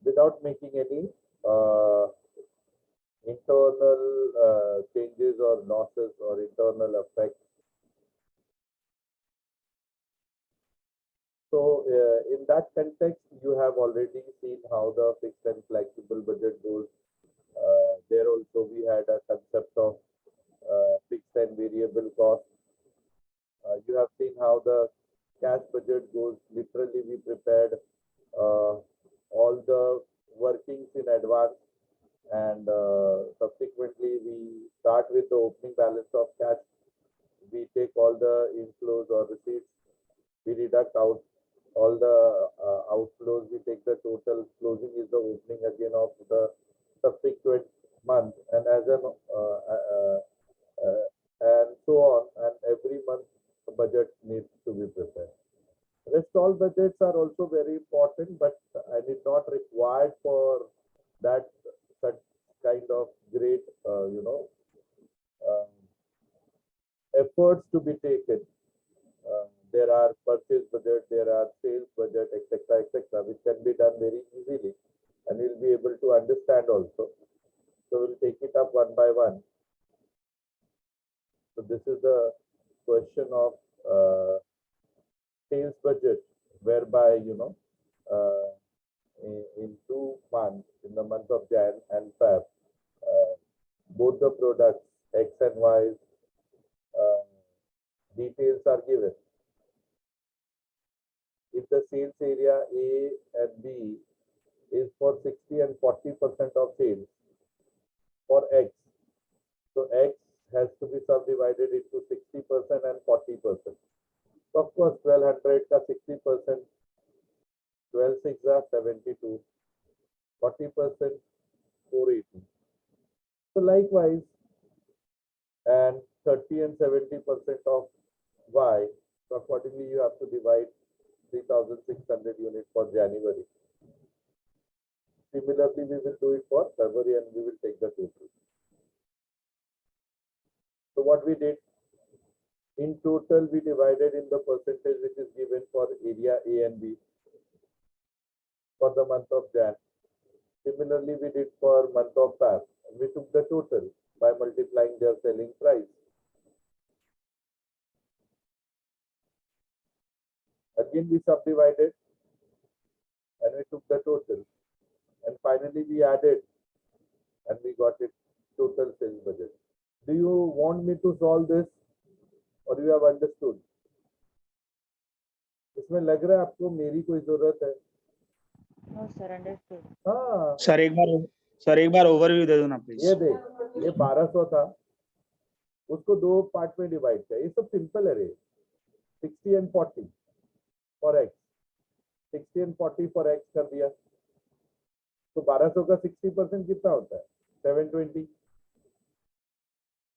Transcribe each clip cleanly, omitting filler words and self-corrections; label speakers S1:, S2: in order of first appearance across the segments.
S1: without making any uh, internal changes or losses or internal effects. So in that context, you have already seen how the fixed and flexible budget goes. There also we had a concept of fixed and variable cost. You have seen how the cash budget goes. Literally, we prepared all the workings in advance, and subsequently we start with the opening balance of cash. We take all the inflows or receipts, we deduct out all the outflows, we take the total. Closing is the opening again of the subsequent month, and as an and so on, and every month the budget needs to be prepared. Rest all budgets are also very important, but I did not required for that such kind of great, um, efforts to be taken. There are purchase budget, there are sales budget, etc., which can be done very easily, and you'll be able to understand also. So we'll take it up one by one. So this is the question of sales budget, whereby in 2 months, in the month of Jan and Feb, both the products X and Y details are given. If the sales area A and B is for 60 and 40% of sales for X, so X has to be subdivided into 60% and 40%. So of course, 1200 ka 60%, 12 6 are 72, 40%, 480. So likewise, and 30 and 70% of Y, so accordingly you have to divide 3,600 units for January. Similarly, we will do it for February, and we will take the total. So what we did, in total, we divided in the percentage which is given for area A and B for the month of Jan. Similarly, we did for month of Feb. We took the total by multiplying their selling price. Again, we subdivided and we took the total. And finally, we added and we got it total sales budget. Do you want me to solve this or you have understood? इसमें लग रहा है आपको मेरी कोई जरूरत है?
S2: No, sir, understood.
S1: हाँ
S3: सर एक बार ओवरव्यू दे दो ना प्लीज।
S1: ये देख, ये 1200 था, उसको 2 पार्ट में डिवाइड किया। ये सब सिंपल है रे। 60 and 40 for x, 60 and 40 for x कर दिया, तो 1200 का 60% कितना होता है? 720।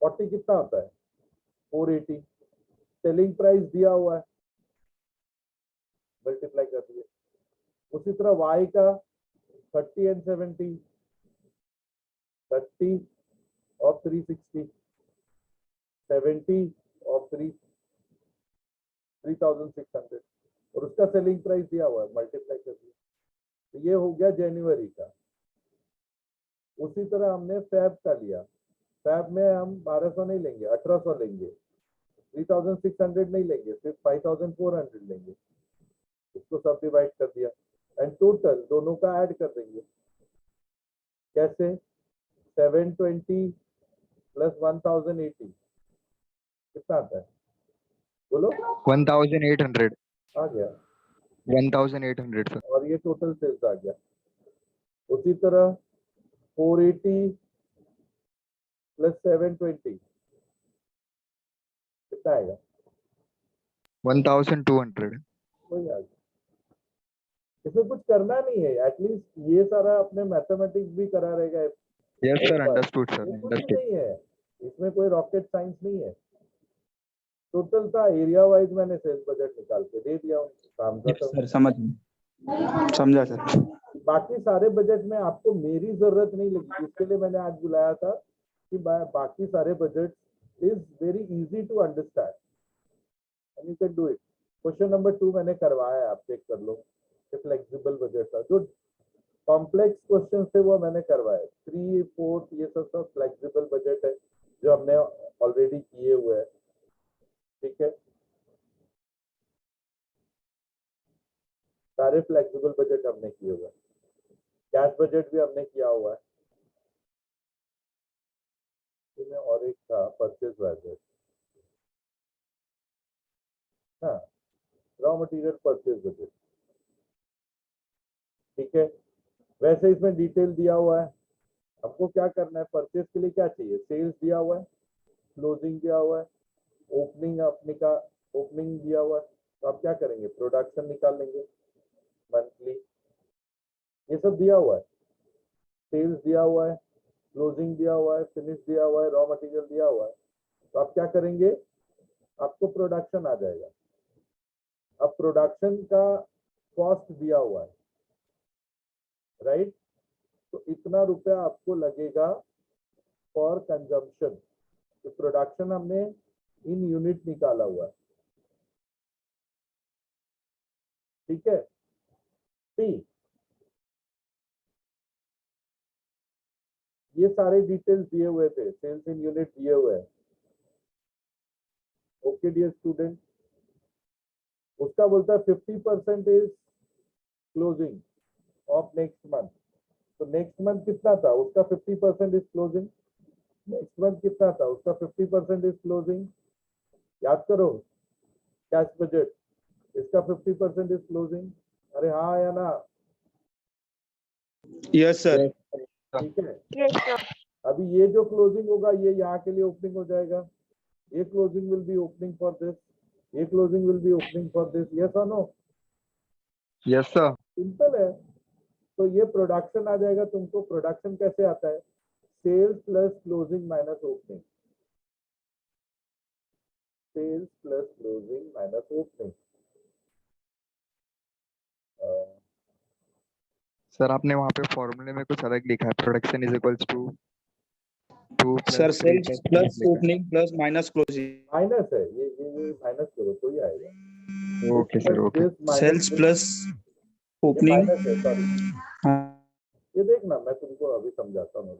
S1: 40 कितना होता है? 480। सेलिंग प्राइस दिया हुआ है, मल्टीप्लाई कर दिया। उसी तरह y का 30 and 70, 30 of 360, 70 of 3,600, और उसका सेलिंग प्राइस दिया हुआ है, मल्टीप्लाई कर दिया। तो ये हो गया जनवरी का। उसी तरह हमने फेब का लिया। फेब में हम 1200 नहीं लेंगे, 1800 लेंगे, 3,600 नहीं लेंगे, सिर्फ 5,400 लेंगे। इसको सब डिवाइड कर दिया एंड टोटल दोनों का ऐड कर देंगे। कैसे? 720 प्लस 1080 कितना आता है? बोलो।
S4: 1800
S1: आ गया।
S4: 1800 सर।
S1: और ये टोटल सेल्स आ गया। उसी तरह 480 प्लस 720 कितना आएगा?
S4: 1200।
S1: वही आ गया। इसमें कुछ करना नहीं है, एटलीस्ट ये सारा अपने मैथमेटिक्स भी करा रहेगा।
S4: यस सर, अंडरस्टूड सर,
S1: कुछ
S4: अंडरस्टूड।
S1: नहीं है, इसमें कोई रॉकेट साइंस नहीं है। टोटल था, एरिया वाइज मैंने सेल्स बजट निकाल के दे दिया, काम खत्म।
S3: सर समझा सर।
S1: बाकी सारे बजट में आपको मेरी जरूरत नहीं लगी, जिसके लिए मैंने आज बुलाया था कि बाकी सारे budget is very easy to understand and you can do it. Question number 2 मैंने करवाया है, आप चेक कर लो। फ्लेक्सिबल बजट था, गुड। कॉम्प्लेक्स क्वेश्चन थे वो मैंने करवाए, 3, 4 ये सब फ्लेक्सिबल बजट है जो हमने ऑलरेडी किए हुए हैं, ठीक है। सारे फ्लेक्सिबल बजट हमने किए हुए हैं, कैश बजट भी हमने किया हुआ है। इसमें और एक था परचेज बजट, हाँ, रॉ मटेरियल परचेज बजट, ठीक है। वैसे इसमें डिटेल दिया हुआ है, हमको क्या करना है, परचेज के लिए क्या चाहिए, सेल्स दिया हुआ है, क्लोजिंग दिया हुआ है, ओपनिंग अपने का ओपनिंग दिया हुआ है, तो आप क्या करेंगे, प्रोडक्शन निकाल लेंगे मंथली, ये सब दिया हुआ है, सेल्स दिया हुआ है, क्लोजिंग दिया हुआ है, फिनिश दिया हुआ है, रॉ मटेरियल दिया हुआ है, तो आप क्या करेंगे, आपको प्रोडक्शन आ जाएगा। अब प्रोडक्शन का कॉस्ट दिया हुआ है, राइट, तो इतना रुपया आपको लगेगा फॉर कंजम्पशन, तो प्रोडक्शन हमने इन यूनिट निकाला हुआ है, ठीक है। टी, ये सारे डिटेल्स दिए हुए थे, सेल्स इन यूनिट दिए हुए हैं, ओके डियर स्टूडेंट। उसका बोलता है 50% is closing of next month, तो नेक्स्ट मंथ कितना था उसका 50% इज क्लोजिंग, नेक्स्ट मंथ कितना था उसका 50% इज क्लोजिंग, याद करो, कैश बजट इसका 50% इज क्लोजिंग, अरे हाँ या ना,
S3: यस सर।
S1: ठीक है।
S2: Yes, sir.
S1: अभी ये जो क्लोजिंग होगा ये यहाँ के लिए ओपनिंग हो जाएगा, ये closing will be opening for this, ये closing will be opening for this, yes और नो,
S4: Yes, sir.
S1: सिंपल है। तो ये प्रोडक्शन आ जाएगा, तुमको प्रोडक्शन कैसे आता है, sales plus closing minus opening, sales plus closing minus opening.
S4: Sir आपने वहाँ पे फॉर्मूले में कुछ अलग लिखा है, production is equals to 2
S3: sir
S4: + 3
S3: sales
S4: + 3
S3: plus
S4: लिखा
S3: opening plus minus closing.
S1: Minus है, ये माइनस करो तो ही आएगा,
S4: है। Okay sir, okay.
S1: This minus
S3: sales plus
S1: ये
S3: ओपनिंग।
S1: माइनस है, सॉरी,
S3: हाँ
S1: ये देखना मैं तुमको अभी समझाता हूँ,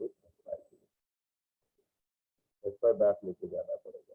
S1: इस पर बैक लेके जाना पड़ेगा।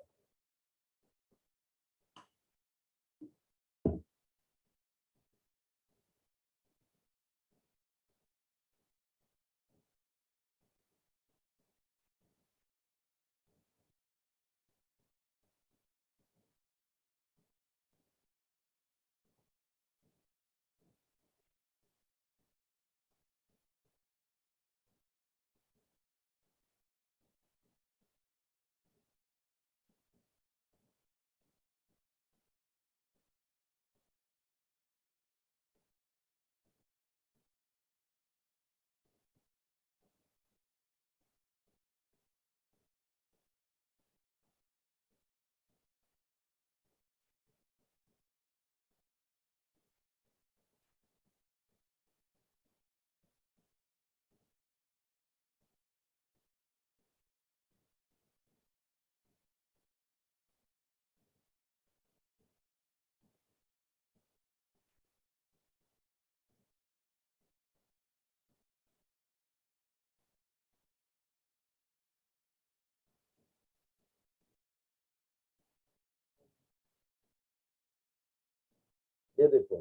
S1: ये देखो,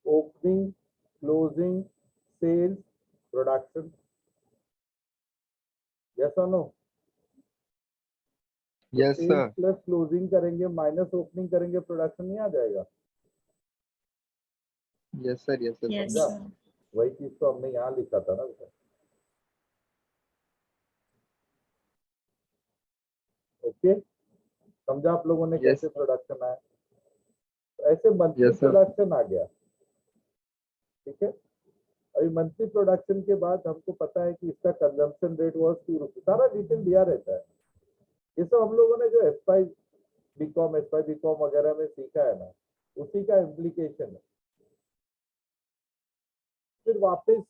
S1: opening, closing, sales, production, yes और no,
S4: yes
S1: sales
S4: sir.
S1: Plus closing करेंगे माइनस ओपनिंग करेंगे, प्रोडक्शन नहीं आ जाएगा,
S4: yes sir, yes sir,
S2: Yes,
S1: समझा,
S2: sir.
S1: वही चीज तो हमने यहाँ लिखा था ना बेटा, ओके, समझा आप लोगों ने
S4: यस,
S1: कैसे प्रोडक्शन आया, तो ऐसे मंथली
S4: यस सर।
S1: प्रोडक्शन आ गया, ठीक है। अभी मंथली प्रोडक्शन के बाद हमको पता है कि इसका कंजम्पशन रेट वॉज 2 रुपीज, सारा डिटेल दिया रहता है, ये सब हम लोगों ने जो एसपाई बीकॉम एसपाई बीकॉम वगैरह में सीखा है ना, उसी का इम्प्लीकेशन है। फिर वापस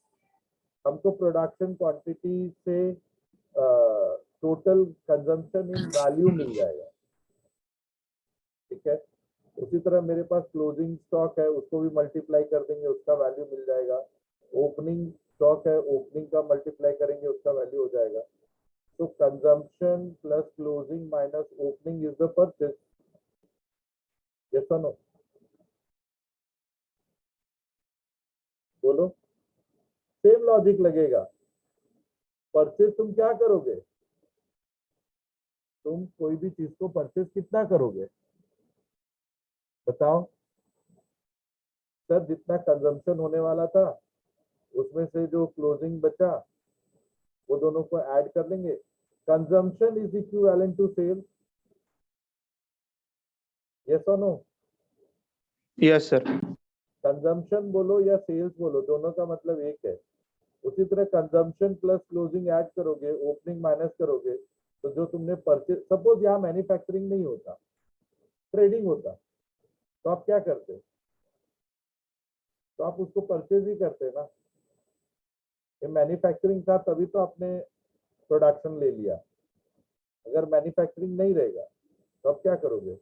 S1: हमको प्रोडक्शन क्वांटिटी से टोटल कंजम्पशन इन वैल्यू मिल जाएगा, ठीक है। उसी तरह मेरे पास क्लोजिंग स्टॉक है, उसको भी मल्टीप्लाई कर देंगे, उसका वैल्यू मिल जाएगा। ओपनिंग स्टॉक है, ओपनिंग का मल्टीप्लाई करेंगे, उसका वैल्यू हो जाएगा। तो consumption plus closing minus opening is the purchase. Yes और नो? बोलो। सेम लॉजिक लगेगा। परचेज तुम क्या करोगे? तुम कोई भी चीज को परचेज कितना करोगे बताओ? सर जितना कंजम्पशन होने वाला था उसमें से जो क्लोजिंग बचा वो दोनों को ऐड कर लेंगे। Consumption is equivalent to sale. Yes और नो?
S3: Yes sir.
S1: कंजम्पशन बोलो या सेल्स बोलो, दोनों का मतलब एक है। उसी तरह कंजम्पशन प्लस क्लोजिंग ऐड करोगे, ओपनिंग माइनस करोगे, तो जो तुमने परचेज, सपोज यहाँ मैन्युफैक्चरिंग नहीं होता, ट्रेडिंग होता, तो आप क्या करते? तो आप उसको परचेज ही करते ना। ये मैन्युफैक्चरिंग था तभी तो आपने प्रोडक्शन ले लिया। अगर मैन्युफैक्चरिंग नहीं रहेगा तो आप क्या करोगे?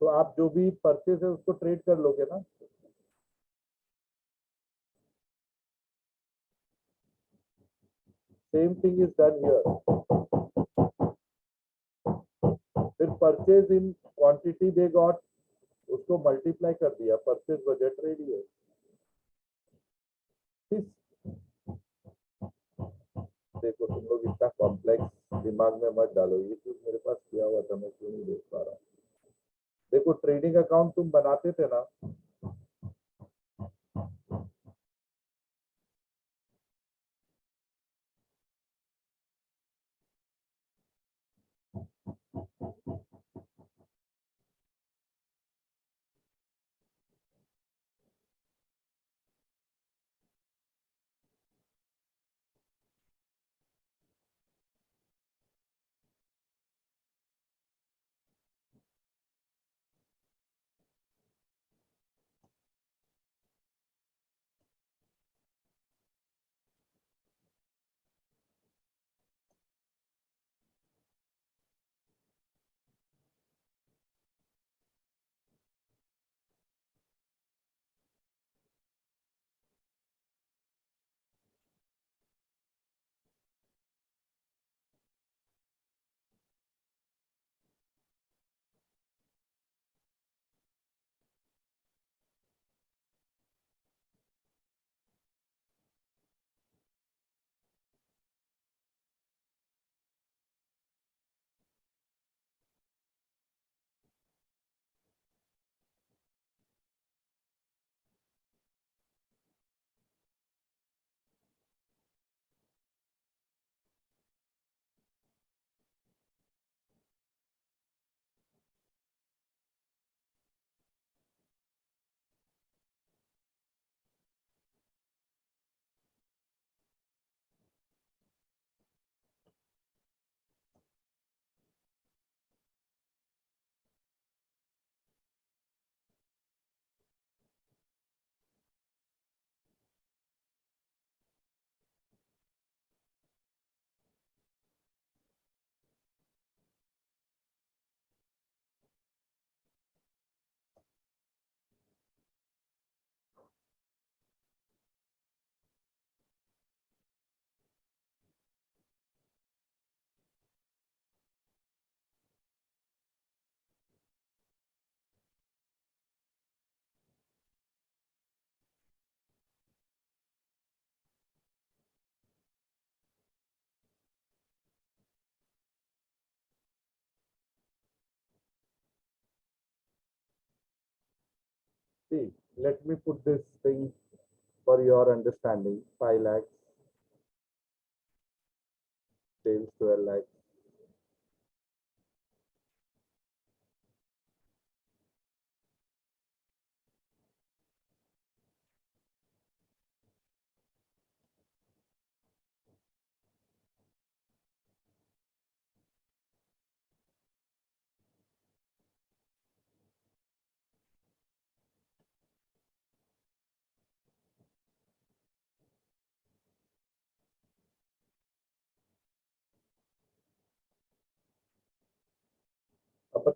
S1: तो आप जो भी परचेज है उसको ट्रेड कर लोगे ना। Same thing is done here. फिर purchase in quantity they got, उसको मल्टीप्लाई कर दिया, परचेज बजट रेडी है। इस देखो तुम लोग इतना कॉम्प्लेक्स दिमाग में मत डालो, ये चीज मेरे पास किया हुआ था, मैं क्यों नहीं देख पा रहा। देखो ट्रेडिंग अकाउंट तुम बनाते थे ना, see, let me put this thing for your understanding. 5 lakhs, sales 12 lakhs.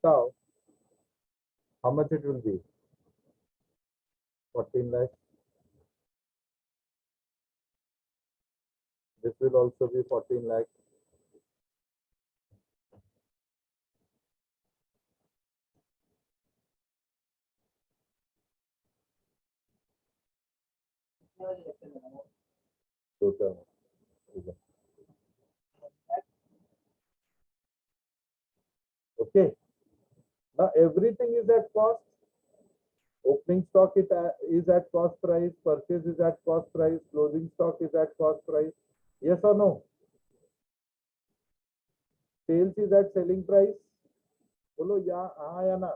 S1: बताओ, how much it will be? 14 lakh. This will also be 14 lakh. Total. Okay. Now everything is at cost. Opening stock is at cost price. Purchase is at cost price. Closing stock is at cost price. Yes or no? Sales is at selling price. बोलो या हाँ या ना?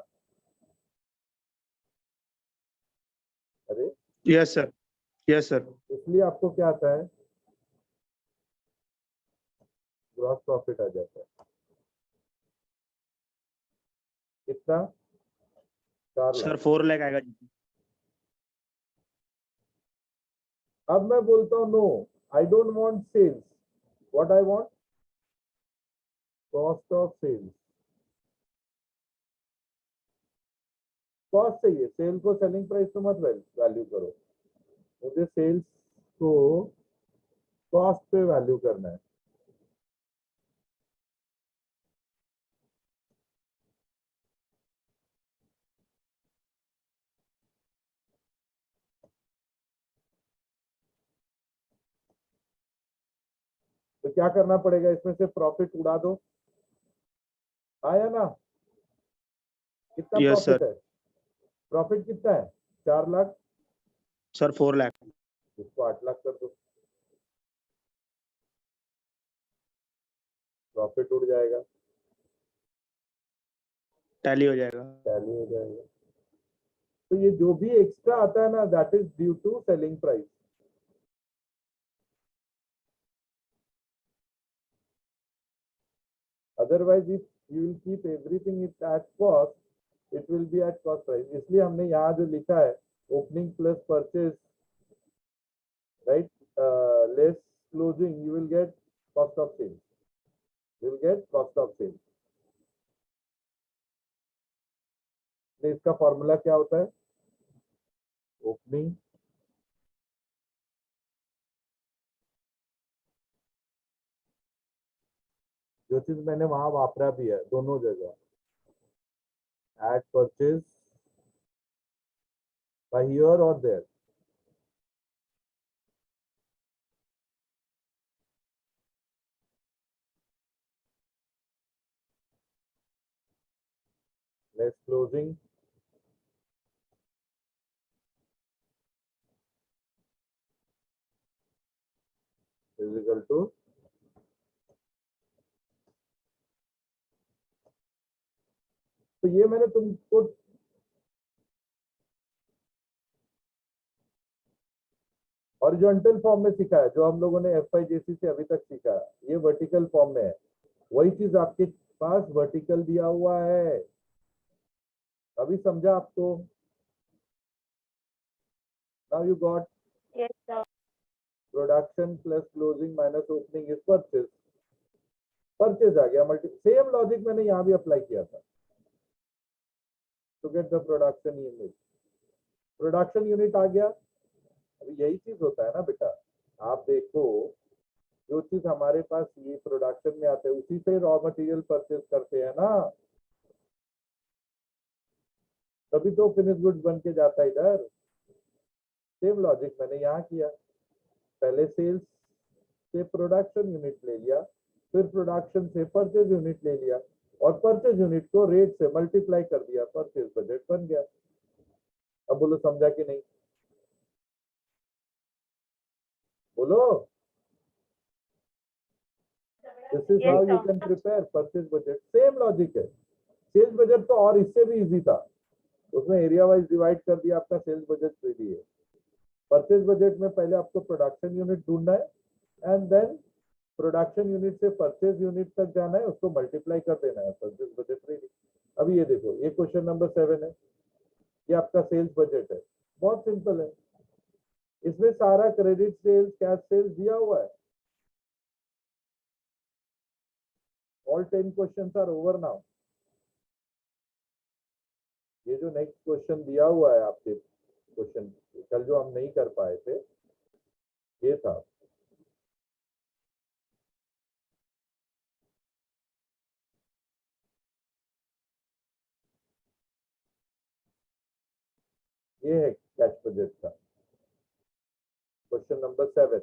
S1: अरे
S3: Yes, sir. Yes, sir.
S1: इसलिए आपको क्या आता है? ग्रॉस प्रॉफिट आ जाता है। कितना? 4
S3: सर
S1: लाख।
S3: 4 लाख आएगा।
S1: अब मैं बोलता हूँ no, I don't want sales, what I want? Cost of sales. Cost चाहिए, सेल को सेलिंग प्राइस पे मत वैल्यू करो, मुझे सेल्स को कॉस्ट पे वैल्यू करना है। तो क्या करना पड़ेगा, इसमें से प्रॉफिट उड़ा दो, आया ना? कितना
S3: Yes,
S1: प्रॉफिट
S3: sir.
S1: है? प्रॉफिट कितना है? 4 लाख।
S3: सर 4 लाख।
S1: इसको 8 लाख कर दो, प्रॉफिट उड़ जाएगा,
S3: टैली हो जाएगा।
S1: टैली हो जाएगा। तो ये जो भी एक्स्ट्रा आता है ना, that is due to selling price. Otherwise if you will keep everything at cost, it will be at cost price. इसलिए हमने यहाँ जो लिखा है, opening plus purchase, right, less closing, you will get cost of sale, you will get cost of sale. इसका formula क्या होता है? ओपनिंग जो चीज मैंने वहां वापरा भी है दोनों जगह, एट परचेज बाय हियर और there, less closing is equal to तो ये मैंने तुमको हॉरिजॉन्टल फॉर्म में सिखाया, जो हम लोगों ने FIJC से अभी तक सीखा है, ये वर्टिकल फॉर्म में है। वही चीज आपके पास वर्टिकल दिया हुआ है, अभी समझा आपको? Now you got
S2: Yes, sir.
S1: Production plus closing minus opening is purchase, purchase आ गया। मल्टी सेम लॉजिक मैंने यहाँ भी अप्लाई किया था, to get the production unit. Production unit आ गया। अभी यही चीज होता है ना बेटा, आप देखो, जो चीज हमारे पास ये प्रोडक्शन में आते हैं, उसी से रॉ मटेरियल परचेज करते हैं ना, तभी तो फिनिश गुड्स बन के जाता है इधर। सेम लॉजिक मैंने यहाँ किया, पहले सेल्स से प्रोडक्शन यूनिट ले लिया, फिर प्रोडक्शन से परचेज यूनिट ले लिया, और परचेज यूनिट को रेट से मल्टीप्लाई कर दिया, परचेज बजट बन गया। अब बोलो समझा कि नहीं? बोलो। This is how
S2: Yes,
S1: you
S2: sir.
S1: Can prepare purchase budget. Same logic है। सेल्स बजट तो और इससे भी इजी था, उसमें एरिया वाइज डिवाइड कर दिया, आपका सेल्स बजट रेडी है। परचेज बजट में पहले आपको प्रोडक्शन यूनिट ढूंढना है, एंड देन प्रोडक्शन यूनिट से परचेज यूनिट तक जाना है, उसको मल्टीप्लाई कर देना है, परचेज बजट रेडी। अभी ये देखो, ये क्वेश्चन नंबर 7 है, ये आपका सेल्स बजट है, बहुत सिंपल है। इसमें सारा क्रेडिट सेल्स, कैश सेल्स दिया हुआ है। All 10 questions are over now. जो नेक्स्ट क्वेश्चन दिया हुआ है आपके क्वेश्चन कल जो हम नहीं कर पाए थे ये था ये है कैश बजट का क्वेश्चन नंबर 7।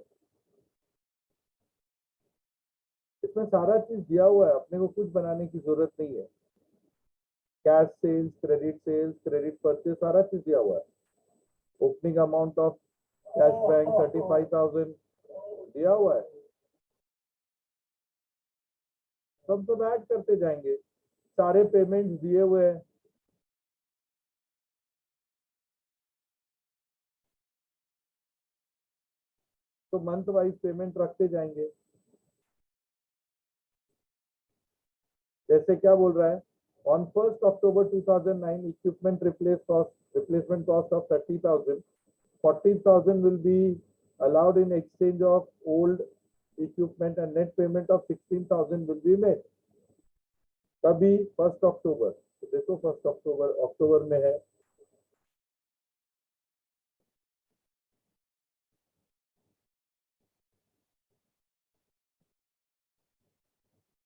S1: इसमें सारा चीज दिया हुआ है, अपने को कुछ बनाने की जरूरत नहीं है। कैश सेल्स, क्रेडिट परचेज सारा चीज दिया हुआ है। Opening amount of cash bank 35,000 दिया हुआ है। सब तो ऐड करते जाएंगे, सारे पेमेंट्स दिए हुए हैं। तो मंथ वाइज पेमेंट रखते जाएंगे। जैसे क्या बोल रहा है, on 1st October 2009 equipment replacement cost of 30,000, 14,000 will be allowed in exchange of old equipment and net payment of 16,000 will be made. कभी 1st October, तो देखो 1st अक्टूबर में है।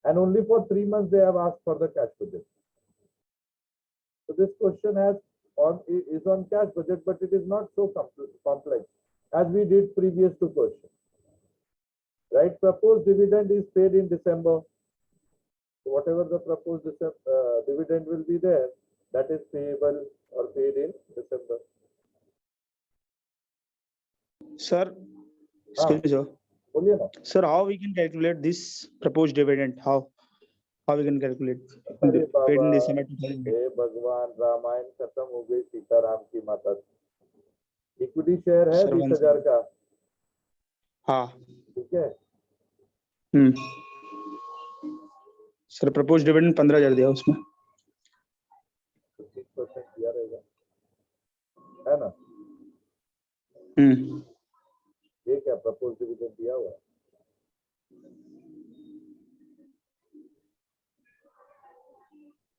S1: And only for 3 months they have asked for the cash budget. So this question is on cash budget, but it is not so complex as we did previous two questions. Right? Proposed dividend is paid in December. So whatever the proposed dividend will be there, that is payable or paid in December.
S3: Sir, excuse me,
S1: बोलिए ना।
S3: sir, how we can calculate this proposed dividend? How we can calculate
S1: अरे
S3: paid in
S1: Baba,
S3: December 2008?
S1: हे भगवान, रामायण खत्म हो गई सीताराम की माता। Equity share है
S3: Sir,
S1: 20,000 का,
S3: हाँ।
S1: ठीक है।
S3: सर प्रपोज डिविडेंड 15,000 दिया उसमें।
S1: 30% दिया रहेगा, है ना। ये क्या प्रपोज डिविडेंड दिया हुआ है?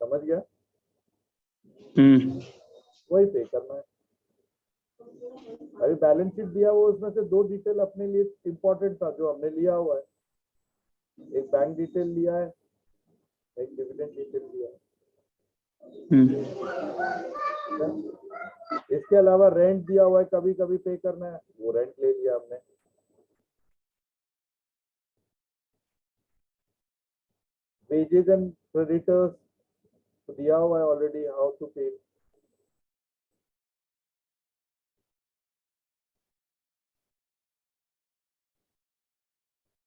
S1: समझ गया? वही पे करना है। अभी बैलेंस शीट दिया हुआ, उसमें से दो डिटेल अपने लिए इंपॉर्टेंट था जो हमने लिया हुआ है। एक बैंक डिटेल लिया है, एक डिविडेंड डिटेल लिया है। इसके अलावा रेंट दिया हुआ है, कभी कभी पे करना है, वो रेंट ले लिया हमने। वेजेस एंड क्रेडिटर्स दिया हुआ है ऑलरेडी, हाउ टू पे।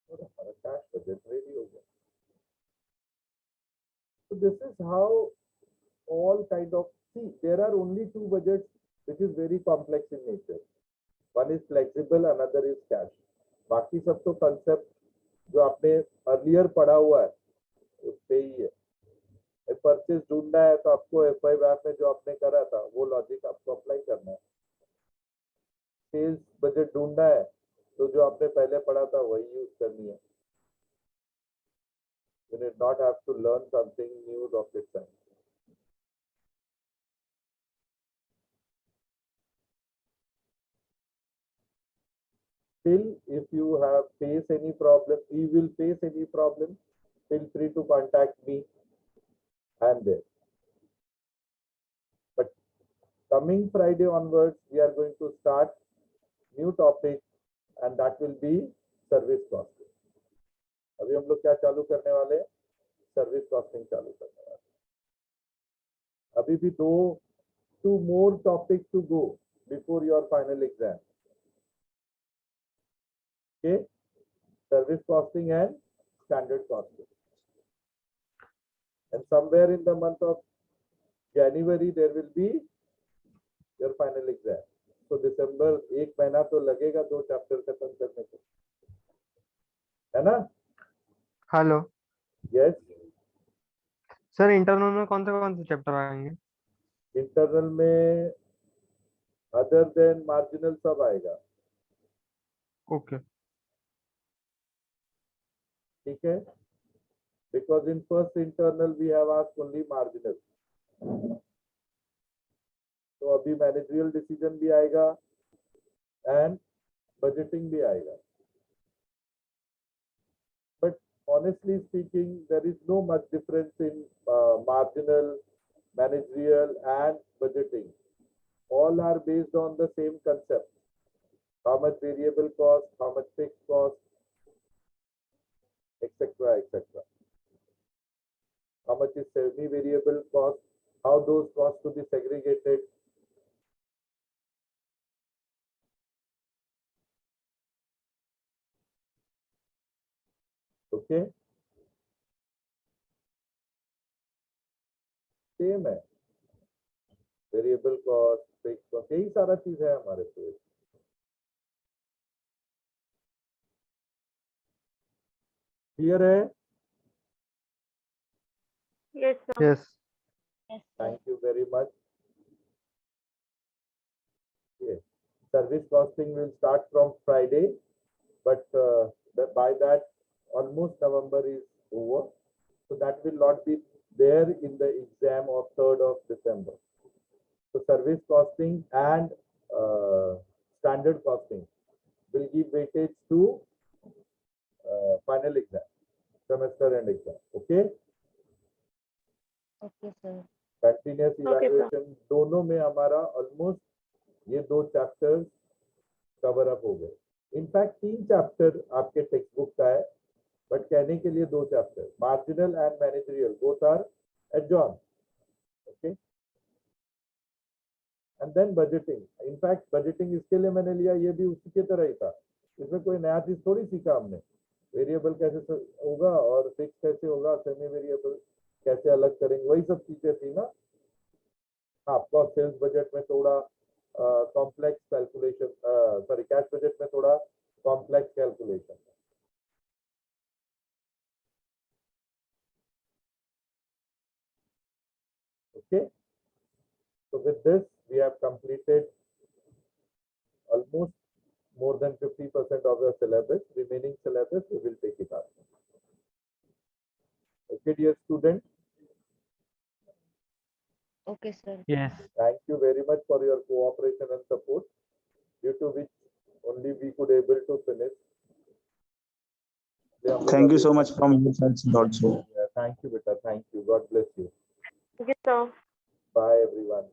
S1: हमारा कैश बजट रेडी हो गया। So this is how all kind of, see, there are only two budgets which is very complex in nature. One is flexible, another is cash. बाकी सब तो concept जो आपने earlier पढ़ा हुआ है उस पे ही है। परचेज ढूंढना है तो आपको FI में जो आपने करा था वो लॉजिक आपको अप्लाई करना है। सेल्स बजट ढूंढना है तो जो आपने पहले पढ़ा था वही यूज करनी है। You need not have to learn something new rocket science. Still, if you have face any problem, you will face any problem, feel free to contact me. I am there. But coming Friday onwards, we are going to start new topic, and that will be service costing. अभी हम लोग क्या चालू करने वाले हैं? Service costing चालू करने वाले। अभी भी two more topics to go before your final exam. Okay, service costing and standard costing. And somewhere in the month of January there will be your final exam. So December एक महीना तो लगेगा दो चैप्टर खत्म करने को, है ना?
S4: Hello
S1: Yes.
S4: सर, इंटरनल में कौन से चैप्टर आएंगे?
S1: इंटरनल में अदर देन मार्जिनल सब आएगा।
S4: ओके,
S1: ठीक है, because in first internal we have asked only marginal. अभी मैनेजरियल डिसीजन भी आएगा एंड बजटिंग भी आएगा. But honestly speaking, there is no much difference in marginal, managerial, and budgeting. All are based on the same concept. How much variable cost, how much fixed cost, etc., etc. How much is semi-variable cost, how those costs to be segregated. Okay? Same है. Variable cost, fixed cost, यही सारा चीज है हमारे पे. Clear है?
S2: Yes, sir.
S4: Yes.
S2: Yes, sir.
S1: Thank you very much. Yes. Service costing will start from Friday, but by that almost November is over, so that will not be there in the exam of 3rd of December. So service costing and standard costing will give weightage to final exam, semester end exam. Okay?
S2: Okay, sir.
S1: Continuous
S2: Okay, sir.
S1: Evaluation दोनों में हमारा almost ये 2 chapters cover up हो गए. In fact 3 chapter आपके textbook का है, but कहने के लिए 2 chapter, marginal and managerial, both are adjourn. Okay. And then budgeting. In fact budgeting इसके लिए मैंने लिया, ये भी उसी के तरह ही था. इसमें कोई नया चीज थोड़ी सीखा हमने. वेरिएबल कैसे होगा और फिक्स कैसे होगा, सेमी वेरिएबल कैसे अलग करेंगे, वही सब चीजें थी ना. आपका सेल्स बजट में थोड़ा complex calculation, sorry cash budget में थोड़ा complex calculation. Okay, so with this we have completed almost more than 50% of the syllabus. Remaining syllabus we will take it up. Okay, dear student,
S2: Okay, sir.
S4: Yes.
S1: thank you very much for your cooperation and support, due to which only we could able to finish.
S3: Thank you so much from your side also.
S1: Thank you, beta. Thank you. God bless you.
S2: Okay, sir.
S1: Bye, everyone.